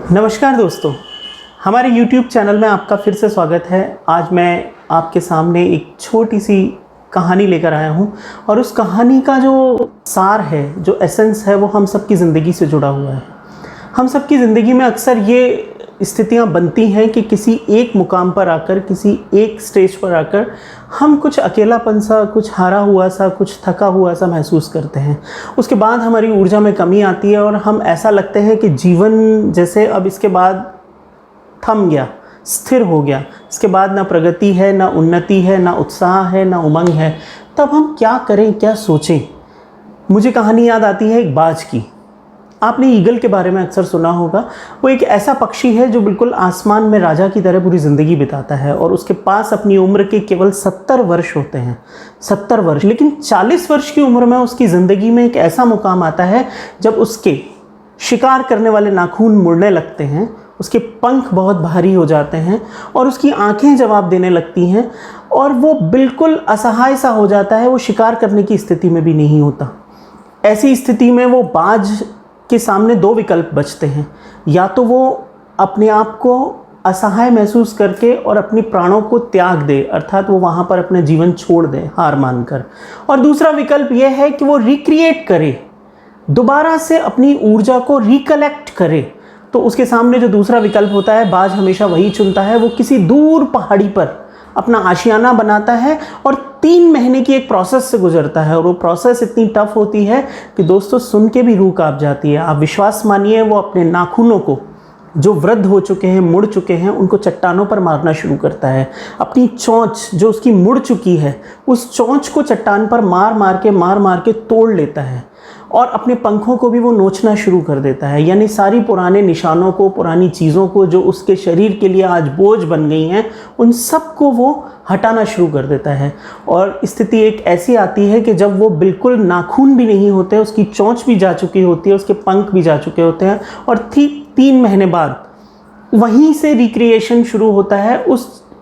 नमस्कार दोस्तों, हमारे YouTube चैनल में आपका फिर से स्वागत है। आज मैं आपके सामने एक छोटी सी कहानी लेकर आया हूँ और उस कहानी का जो सार है, जो एसेंस है, वो हम सबकी ज़िंदगी से जुड़ा हुआ है। हम सबकी ज़िंदगी में अक्सर ये स्थितियाँ बनती हैं कि किसी एक मुकाम पर आकर, किसी एक स्टेज पर आकर हम कुछ अकेलापन सा, कुछ हारा हुआ सा, कुछ थका हुआ सा महसूस करते हैं। उसके बाद हमारी ऊर्जा में कमी आती है और हम ऐसा लगते हैं कि जीवन जैसे अब इसके बाद थम गया, स्थिर हो गया। इसके बाद ना प्रगति है, ना उन्नति है, ना उत्साह है, ना उमंग है। तब हम क्या करें, क्या सोचें? मुझे कहानी याद आती है एक बाज की। आपने ईगल के बारे में अक्सर सुना होगा। वो एक ऐसा पक्षी है जो बिल्कुल आसमान में राजा की तरह पूरी ज़िंदगी बिताता है और उसके पास अपनी उम्र के केवल 70 वर्ष होते हैं। 70 वर्ष। लेकिन 40 वर्ष की उम्र में उसकी ज़िंदगी में एक ऐसा मुकाम आता है जब उसके शिकार करने वाले नाखून मुड़ने लगते हैं, उसके पंख बहुत भारी हो जाते हैं और उसकी आंखें जवाब देने लगती हैं और वो बिल्कुल असहाय सा हो जाता है। वो शिकार करने की स्थिति में भी नहीं होता। ऐसी स्थिति में वो बाज के सामने दो विकल्प बचते हैं। या तो वो अपने आप को असहाय महसूस करके और अपनी प्राणों को त्याग दे, अर्थात वो वहाँ पर अपना जीवन छोड़ दे हार मानकर। और दूसरा विकल्प यह है कि वो रिक्रिएट करे, दोबारा से अपनी ऊर्जा को रिकलेक्ट करे। तो उसके सामने जो दूसरा विकल्प होता है, बाज हमेशा वही चुनता है। वो किसी दूर पहाड़ी पर अपना आशियाना बनाता है और 3 महीने की एक प्रोसेस से गुजरता है। और वो प्रोसेस इतनी टफ होती है कि दोस्तों सुन के भी रूह कांप जाती है। आप विश्वास मानिए, वो अपने नाखूनों को जो वृद्ध हो चुके हैं, मुड़ चुके हैं, उनको चट्टानों पर मारना शुरू करता है। अपनी चोंच जो उसकी मुड़ चुकी है, उस चोंच को चट्टान पर मार मार के तोड़ लेता है और अपने पंखों को भी वो नोचना शुरू कर देता है। यानी सारी पुराने निशानों को, पुरानी चीज़ों को जो उसके शरीर के लिए आज बोझ बन गई हैं, उन सब को वो हटाना शुरू कर देता है। और स्थिति एक ऐसी आती है कि जब वो बिल्कुल नाखून भी नहीं होते, उसकी चोंच भी जा चुकी होती है, उसके पंख भी जा चुके होते हैं और 3 महीने बाद वहीं से रिक्रिएशन शुरू होता है।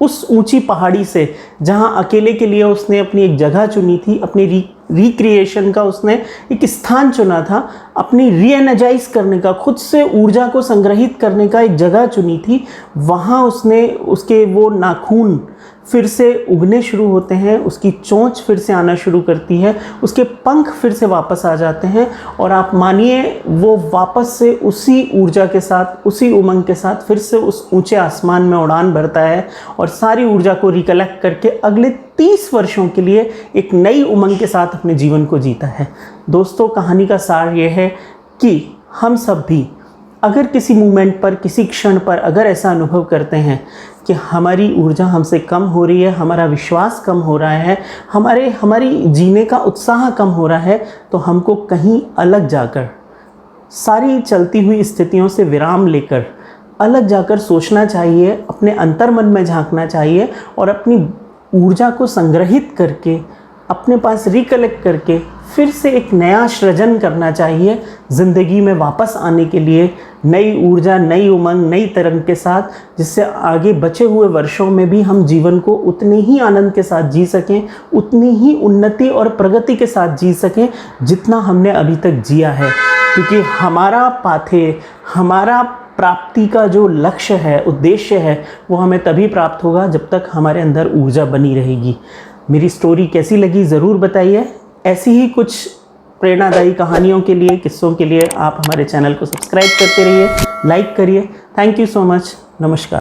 उस ऊंची पहाड़ी से जहां अकेले के लिए उसने अपनी एक जगह चुनी थी, अपनी रिक्रिएशन का उसने एक स्थान चुना था, अपनी रीएनर्जाइज करने का, खुद से ऊर्जा को संग्रहित करने का एक जगह चुनी थी। वहाँ उसने उसके वो नाखून फिर से उगने शुरू होते हैं, उसकी चोंच फिर से आना शुरू करती है, उसके पंख फिर से वापस आ जाते हैं और आप मानिए वो वापस से उसी ऊर्जा के साथ, उसी उमंग के साथ फिर से उस ऊंचे आसमान में उड़ान भरता है और सारी ऊर्जा को रिकलेक्ट करके अगले 30 वर्षों के लिए एक नई उमंग के साथ अपने जीवन को जीता है। दोस्तों, कहानी का सार ये है कि हम सब भी अगर किसी मोमेंट पर, किसी क्षण पर अगर ऐसा अनुभव करते हैं कि हमारी ऊर्जा हमसे कम हो रही है, हमारा विश्वास कम हो रहा है, हमारी जीने का उत्साह कम हो रहा है, तो हमको कहीं अलग जाकर, सारी चलती हुई स्थितियों से विराम लेकर अलग जाकर सोचना चाहिए, अपने अंतर्मन में झांकना चाहिए और अपनी ऊर्जा को संग्रहित करके, अपने पास रिकलेक्ट करके फिर से एक नया सृजन करना चाहिए ज़िंदगी में वापस आने के लिए, नई ऊर्जा, नई उमंग, नई तरंग के साथ, जिससे आगे बचे हुए वर्षों में भी हम जीवन को उतने ही आनंद के साथ जी सकें, उतनी ही उन्नति और प्रगति के साथ जी सकें जितना हमने अभी तक जिया है। क्योंकि हमारा पाथे, हमारा प्राप्ति का जो लक्ष्य है, उद्देश्य है, वो हमें तभी प्राप्त होगा जब तक हमारे अंदर ऊर्जा बनी रहेगी। मेरी स्टोरी कैसी लगी ज़रूर बताइए। ऐसी ही कुछ प्रेरणादायी कहानियों के लिए, किस्सों के लिए आप हमारे चैनल को सब्सक्राइब करते रहिए, लाइक करिए। Thank you so much. नमस्कार।